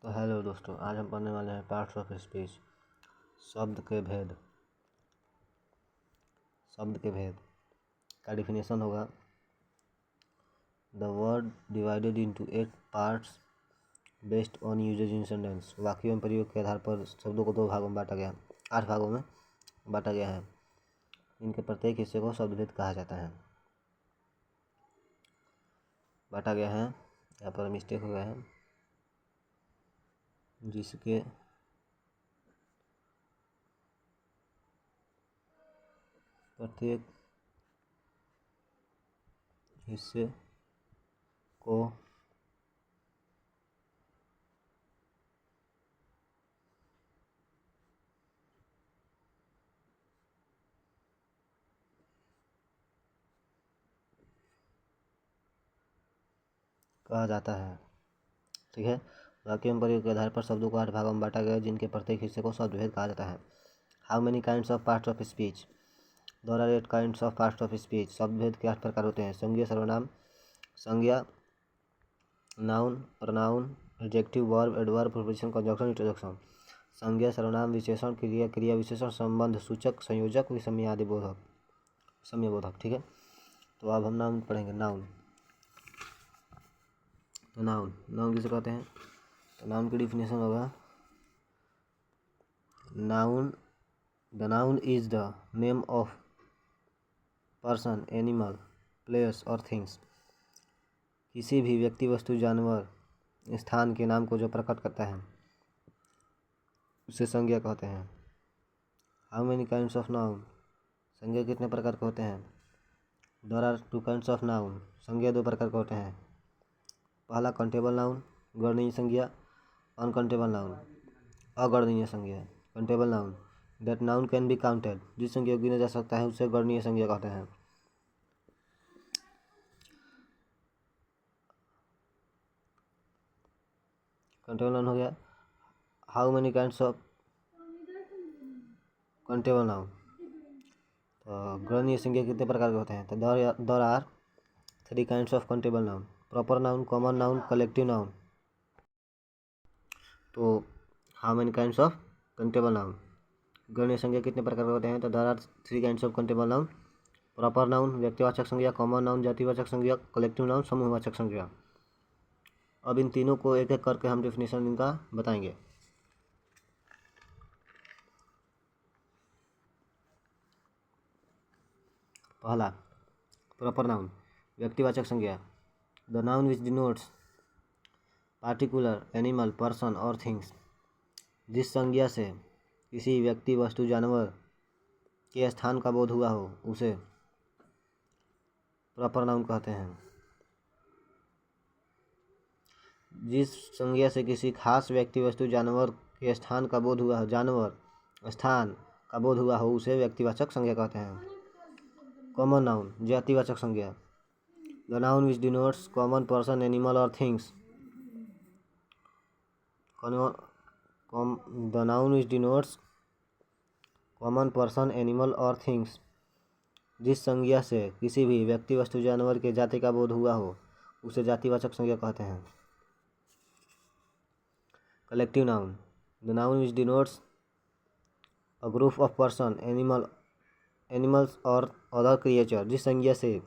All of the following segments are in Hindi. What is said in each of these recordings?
तो हेलो दोस्तों, आज हम पढ़ने वाले हैं पार्ट्स ऑफ स्पीच। शब्द के भेद का डिफिनेशन होगा। The word divided into 8 parts based on usages in sentence. वाक्यों में प्रयोग के आधार पर शब्दों को 2 भागों में बांटा गया, 8 भागों में बांटा गया है। इनके प्रत्येक हिस्से को शब्दभेद कहा जाता है। बांटा गया है, यहाँ पर मिस्टेक हो गया है, जिसके प्रत्येक हिस्से को कहा जाता है। ठीक है, वाक्य में प्रयोग के आधार पर शब्दों को 8 भागों में बांटा गया, जिनके प्रत्येक हिस्से को शब्दभेद कहा जाता है। How many kinds of parts of speech? There are 8 kinds of parts of speech. शब्दभेद के 8 प्रकार होते हैं। संज्ञा, सर्वनाम, संज्ञा, noun, pronoun, adjective, verb, adverb, preposition, conjunction, interjection. संज्ञा, सर्वनाम, विशेषण, क्रिया, क्रिया विशेषण, संबंध सूचक, संयोजक, विषम्यादि बोधक, सम्यबोधक। ठीक है, तो अब हम नाउन पढ़ेंगे। नाउन, तो नाउन किसे कहते हैं? तो नाउन की डिफिनेशन होगा, noun, the noun is the name of person, animal, place और थिंग्स। किसी भी व्यक्ति, वस्तु, जानवर, स्थान के नाम को जो प्रकट करता है उसे संज्ञा कहते हैं। How many kinds of noun? संज्ञा कितने प्रकार के होते हैं? There are 2 kinds of noun. संज्ञा 2 प्रकार के होते हैं। पहला काउंटेबल नाउन, गणनीय संज्ञा। अनकाउंटेबल नाउन, अगणनीय संज्ञा। Countable noun, that noun can be counted. जिस संज्ञा को गिना जा सकता है उसे गणनीय संज्ञा कहते हैं। काउंटेबल नाउन हो गया। How many kinds of countable noun? तो गणनीय संज्ञा कितने प्रकार के होते हैं? तो there are 3 kinds of countable noun. Proper noun, common noun, collective noun. तो how many kinds of countable noun? गणनीय संज्ञा कितने प्रकार के होते हैं? तो there are 3 kinds of countable noun. Proper noun, व्यक्तिवाचक संज्ञा। कॉमन नाउन, जातिवाचक संज्ञा। कलेक्टिव नाउन, समूहवाचक संज्ञा। अब इन तीनों को एक एक करके हम डेफिनेशन इनका बताएंगे। पहला, प्रॉपर नाउन, व्यक्तिवाचक संज्ञा। The noun which denotes particular animal, person और थिंग्स। जिस संज्ञा से किसी व्यक्ति, वस्तु, जानवर के स्थान का बोध हुआ हो उसे प्रॉपर नाउन कहते हैं। जिस संज्ञा से किसी खास व्यक्ति, वस्तु, जानवर के स्थान का बोध हुआ हो, जानवर, स्थान का बोध हुआ हो उसे व्यक्तिवाचक संज्ञा कहते हैं। कॉमन नाउन, जातिवाचक संज्ञा। The noun which denotes common person, animal और things. The noun which denotes common person, animal और थिंग्स। जिस संज्ञा से किसी भी व्यक्ति, वस्तु, जानवर के जाति का बोध हुआ हो उसे जातिवाचक संज्ञा कहते हैं। Collective noun, the noun which denotes a group of person, animals और अदर क्रिएचर। जिस संज्ञा से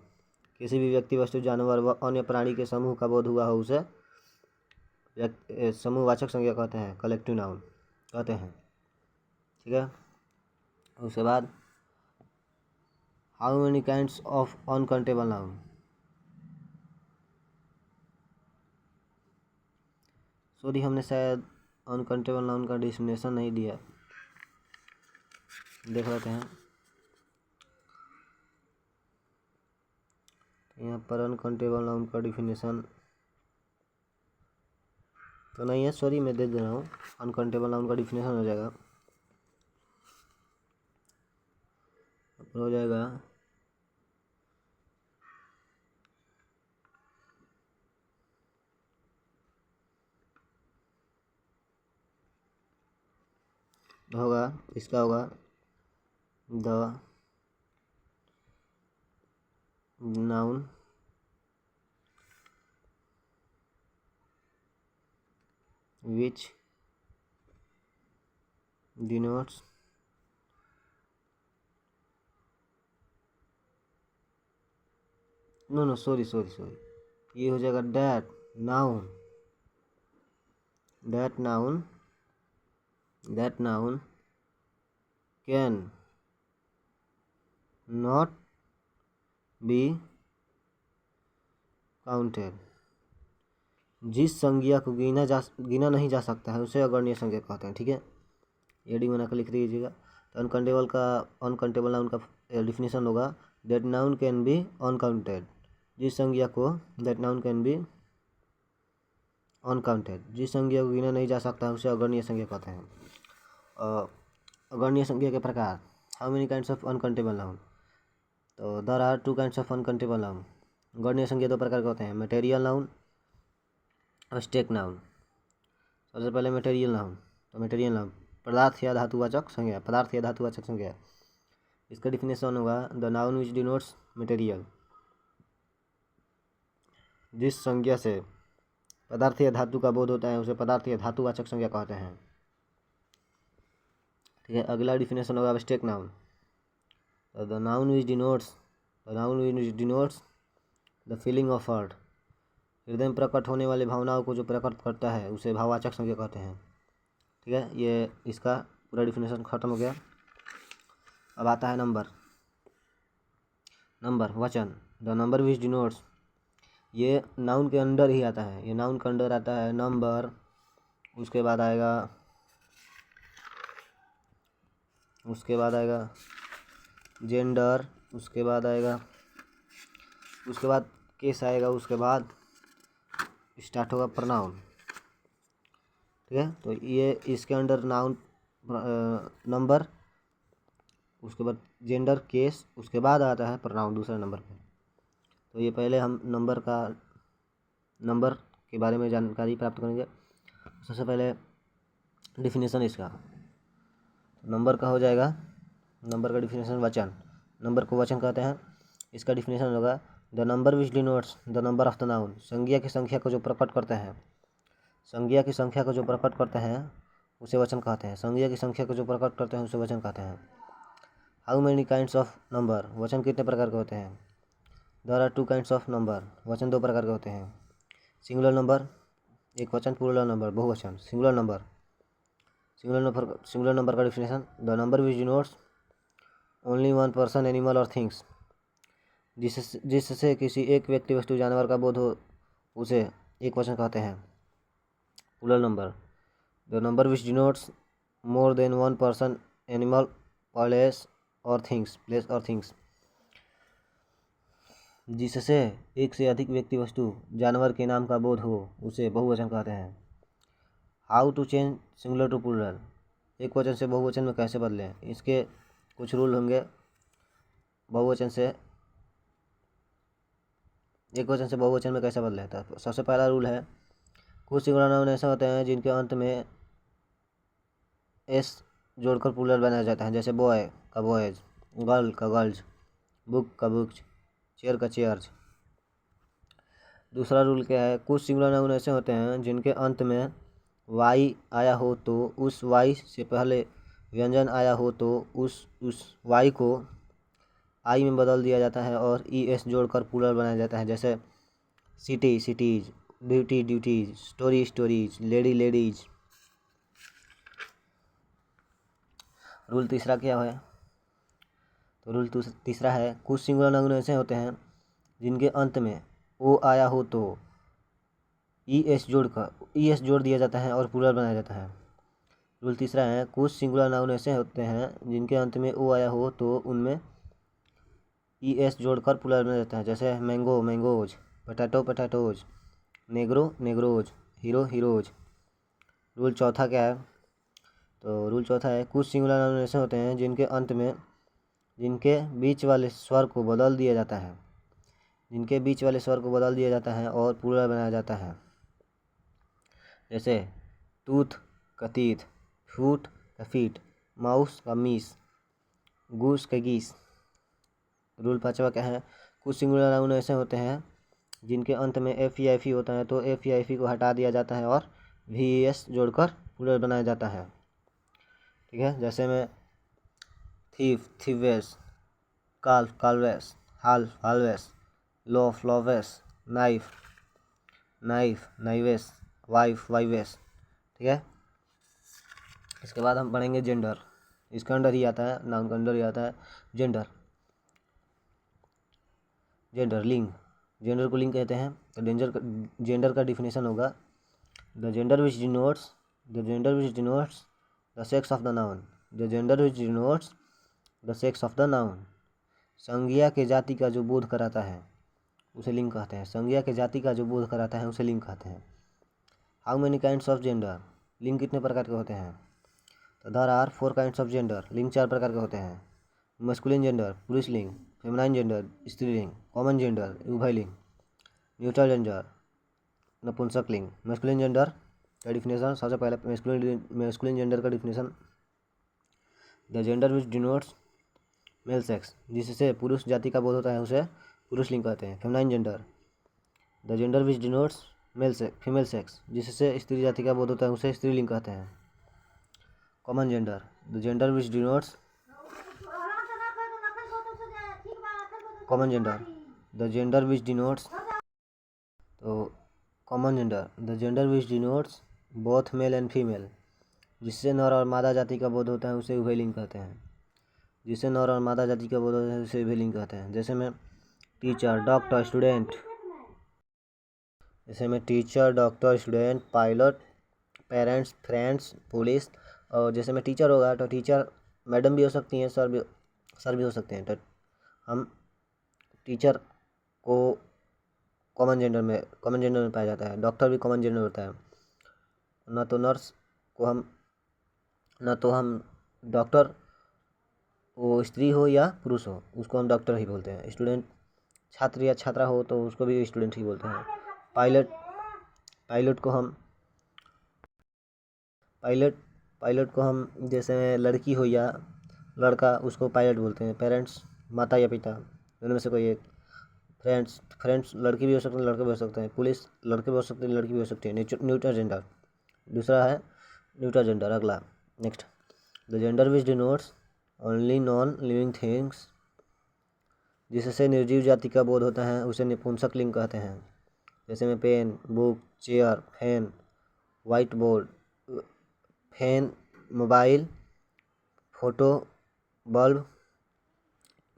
किसी भी व्यक्ति, वस्तु, जानवर व अन्य प्राणी के समूह का बोध हुआ हो उसे समूहवाचक संज्ञा कहते हैं, कलेक्टिव नाउन कहते हैं। ठीक है, उसके बाद how many kinds of uncountable noun? Sorry, हमने शायद अनकाउंटेबल नाउन का डेफिनेशन नहीं दिया, देख लेते हैं। यहाँ पर अनकाउंटेबल नाउन का डेफिनेशन तो नहीं है, सॉरी, मैं दे रहा हूँ। अनकाउंटेबल नाउन का डेफिनेशन हो जाएगा, इसका होगा the noun which denotes no sorry, ये हो जाएगा that noun can not be counted। जिस संज्ञा को गिना नहीं जा सकता है उसे अगण्य संज्ञा कहते हैं। ठीक है, एडिंग बना कर लिख दीजिएगा। तो अनकाउंटेबल नाउन का डिफिनेशन होगा that noun can be uncounted. जिस संज्ञा को that noun can be uncounted, जिस संज्ञा को गिना नहीं जा सकता है उसे अगण्य संज्ञा कहते हैं। अगण्य संज्ञा के प्रकार, how many kinds of uncountable noun. तो there are 2 kinds of uncountable noun. गण्य संज्ञा 2 प्रकार के होते हैं, मटेरियल नाउन और स्टेक नाउन। सबसे पहले मटेरियल नाउन। तो मटेरियल नाउन पदार्थ या धातुवाचक संज्ञा। इसका डिफिनेशन होगा the noun which denotes material. जिस संज्ञा से पदार्थ या धातु का बोध होता है उसे पदार्थ या धातुवाचक संज्ञा कहते हैं। ठीक है, अगला डिफिनेशन होगा स्टेक noun. The noun which denotes the feeling of heart. हृदय में प्रकट होने वाली भावनाओं को जो प्रकट करता है उसे भाववाचक संज्ञा कहते हैं। ठीक है, ये इसका पूरा डिफिनेशन खत्म हो गया। अब आता है नंबर वचन। द नंबर विच डिनोट्स, ये नाउन के अंडर ही आता है, ये नाउन के अंडर आता है नंबर। उसके बाद आएगा जेंडर, उसके बाद केस आएगा, उसके बाद स्टार्ट होगा प्रोनाउन। ठीक है, तो ये इसके अंडर नाउन, नंबर, उसके बाद जेंडर, केस, उसके बाद आता है प्रोनाउन दूसरे नंबर पे। तो ये पहले हम नंबर के बारे में जानकारी प्राप्त करेंगे। सबसे पहले डिफिनेशन इसका, नंबर का हो जाएगा, नंबर का डिफिनेशन वचन। नंबर को वचन कहते हैं। इसका डिफिनेशन होगा the number which denotes the number of the noun. संज्ञा की संख्या को जो प्रकट करते हैं उसे वचन कहते हैं। संज्ञा की संख्या को जो प्रकट करते हैं उसे वचन कहते हैं। How many kinds of number, वचन कितने प्रकार के होते हैं। There are 2 kinds of number, वचन 2 प्रकार के होते हैं। सिंगुलर नंबर एक वचन, प्लूरल नंबर बहुवचन। सिंगुलर नंबर का definition the number which denotes only 1 person, animal और थिंग्स। जिससे किसी एक व्यक्ति, वस्तु, जानवर का बोध हो उसे एक वचन कहते हैं। Plural number the number which denotes more than 1 person, animal, place और थिंग्स। जिससे एक से अधिक व्यक्ति, वस्तु, जानवर के नाम का बोध हो उसे बहुवचन कहते हैं। How to change singular to plural, एक वचन से बहुवचन में कैसे बदलें। इसके कुछ रूल होंगे। बहुवचन से एक वचन से बहुवचन में कैसे बदलें। तो सबसे पहला रूल है, कुछ सिंगुलर नाउन ऐसे होते हैं जिनके अंत में एस जोड़कर प्लूरल बनाया जाता है, जैसे बॉय का बॉयज, गर्ल का गर्ल्स, बुक का बुक्स, चेयर का चेयर्स। दूसरा रूल क्या है, कुछ सिंगुलर नाउन ऐसे होते हैं जिनके अंत में वाई आया हो तो उस वाई से पहले व्यंजन आया हो तो उस वाई को आई में बदल दिया जाता है और ई एस जोड़कर प्लूरल बनाया जाता है, जैसे city cities, duty duties, story stories, lady ladies. Rule तीसरा क्या है, तो रूल तीसरा है, कुछ सिंगुलर नाउन ऐसे होते हैं जिनके अंत में ओ आया हो तो ई एस जोड़ दिया जाता है और प्लूरल बनाया जाता है। रूल तीसरा है, कुछ सिंगुलर नाउन ऐसे होते हैं जिनके अंत में ओ आया हो तो उनमें ई एस जोड़कर प्लूरल बनाया जाता है, जैसे mango mangoes, potato potatoes, Negro नेग्रोज, hero heroes. Rule चौथा क्या है, तो रूल चौथा है, कुछ सिंगुलर नाउन ऐसे होते हैं जिनके बीच वाले स्वर को बदल दिया जाता है और प्लूरल बनाया जाता है, जैसे टूथ का टीथ, फूट का फीट, माउस का मीस, गूस का गीस। रूल पाँचवा क्या है, कुछ सिंगुलर नाउन ऐसे होते हैं जिनके अंत में एफ या एफ होता है तो एफ या एफ को हटा दिया जाता है और VES जोड़कर प्लूरल बनाया जाता है। ठीक है, जैसे में thief thieves, calf calves, half halves, loaf loaves, knife knife knives, wife wives. ठीक है, इसके बाद हम पढ़ेंगे जेंडर। इसके अंडर ही आता है, नाउन के अंडर ही आता है जेंडर। जेंडर लिंग, जेंडर को लिंग कहते हैं। तो जेंडर का डिफिनेशन होगा the gender which denotes the sex of the noun. The gender which denotes the sex of the noun. संज्ञा के जाति का जो बोध कराता है उसे लिंग कहते हैं। संज्ञा के जाति का जो बोध कराता है उसे लिंग कहते हैं। How many kinds of gender, लिंग कितने प्रकार के होते हैं? तो there are 4 kinds of gender, लिंग 4 प्रकार के होते हैं। मस्कुलिन जेंडर पुरुष लिंग, फेमिनाइन जेंडर स्त्रीलिंग, कॉमन जेंडर उभयलिंग, न्यूट्रल जेंडर नपुंसक लिंग। मस्कुलिन जेंडर का डिफिनेशन, सबसे पहले मस्कुलिन जेंडर का definition, the gender which denotes male sex, जिससे पुरुष जाति का बोध होता है उसे पुरुष लिंग कहते हैं। Feminine gender, the gender which denotes female sex, जिससे स्त्री जाति का बोध होता है उसे स्त्रीलिंग कहते हैं। Common gender, the gender which denotes common gender, the gender which denotes तो common gender, the gender which denotes both male and female, जिससे नर और मादा जाति का बोध होता है उसे उभयलिंग कहते हैं। जिससे नर और मादा जाति का बोध होता है उसे उभयलिंग कहते हैं। जैसे में टीचर डॉक्टर स्टूडेंट, जैसे में teacher doctor student pilot parents friends police. और जैसे में टीचर होगा तो टीचर मैडम भी हो सकती हैं, सर भी हो सकते हैं। तो हम टीचर को कॉमन जेंडर में पाया जाता है। डॉक्टर भी कॉमन जेंडर होता है। न तो नर्स को हम डॉक्टर वो स्त्री हो या पुरुष हो उसको हम डॉक्टर ही बोलते हैं। स्टूडेंट छात्र या छात्रा हो तो उसको भी स्टूडेंट ही बोलते हैं। पायलट को हम जैसे लड़की हो या लड़का उसको पायलट बोलते हैं। पेरेंट्स माता या पिता, दोनों में से कोई एक। फ्रेंड्स लड़की भी हो सकते हैं लड़के भी हो सकते हैं। पुलिस लड़के भी हो सकते हैं लड़की भी हो सकती है। न्यूट्रल जेंडर दूसरा है। न्यूट्रल जेंडर अगला next, the gender which denotes only non living things, जिससे निर्जीव जाति का बोध होता है उसे नपुंसक लिंग कहते हैं। जैसे में pen book chair fan whiteboard, fan mobile photo bulb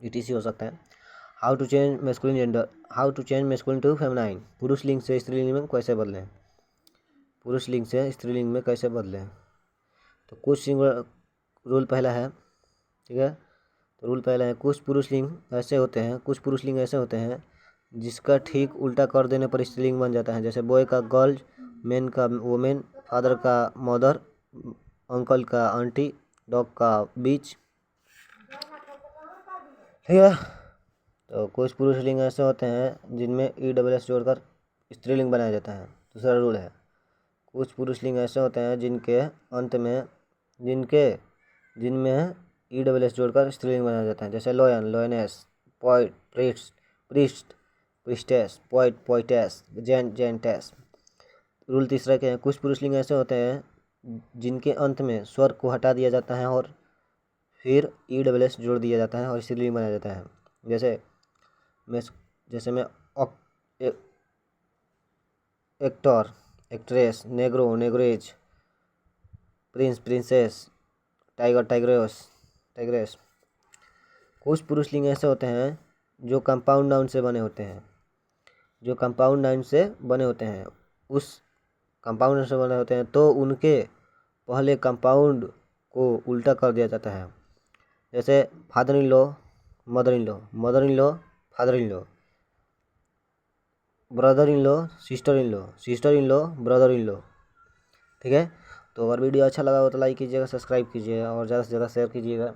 etc हो सकता है। How to change masculine to feminine, पुरुष लिंग से स्त्रीलिंग में कैसे बदलें। पुरुष लिंग से स्त्रीलिंग में कैसे बदलें, तो कुछ रूल पहला है। ठीक है, तो रूल पहला है कुछ पुरुष लिंग ऐसे होते हैं जिसका ठीक उल्टा कर देने पर स्त्रीलिंग बन जाता है। जैसे बॉय का गर्ल, मैन का वोमेन, फादर का मदर, अंकल का आंटी, डॉग का बीच। ठीक है, तो कुछ पुरुष लिंग ऐसे होते हैं जिनमें ESS जोड़कर स्त्रीलिंग बनाया जाता है। दूसरा रूल है कुछ पुरुष लिंग ऐसे होते हैं जिनके अंत में जिनमें ESS जोड़कर स्त्रीलिंग बनाया जाता है। जैसे lion lioness, poet priest priestess, poet poetess, जेंटेस। रूल तीसरा क्या है, कुछ पुरुष लिंग ऐसे होते हैं जिनके अंत में स्वर को हटा दिया जाता है और फिर ESS जोड़ दिया जाता है और स्त्रीलिंग बनाया जाता है। जैसे में actor actress, negro negress, prince princess, tiger tigress. कुछ पुरुष लिंग ऐसे होते हैं जो कंपाउंड नाउन से बने होते हैं। उस कंपाउंड से बने होते हैं तो उनके पहले कंपाउंड को उल्टा कर दिया जाता है। जैसे father in law mother in law father in law, brother in law sister in law brother in law. ठीक है, तो अगर वीडियो अच्छा लगा हो तो लाइक कीजिएगा, सब्सक्राइब कीजिएगा और ज़्यादा से ज़्यादा शेयर कीजिएगा।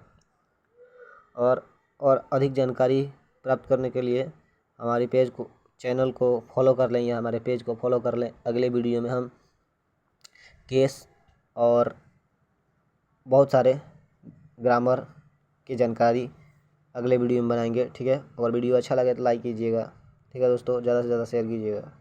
और अधिक जानकारी प्राप्त करने के लिए हमारे चैनल को फॉलो कर लें या हमारे पेज को फॉलो कर लें। अगले वीडियो में हम केस और बहुत सारे ग्रामर की जानकारी अगले वीडियो में बनाएंगे। ठीक है, अगर वीडियो अच्छा लगे तो लाइक कीजिएगा। ठीक है दोस्तों, ज़्यादा से ज़्यादा शेयर कीजिएगा।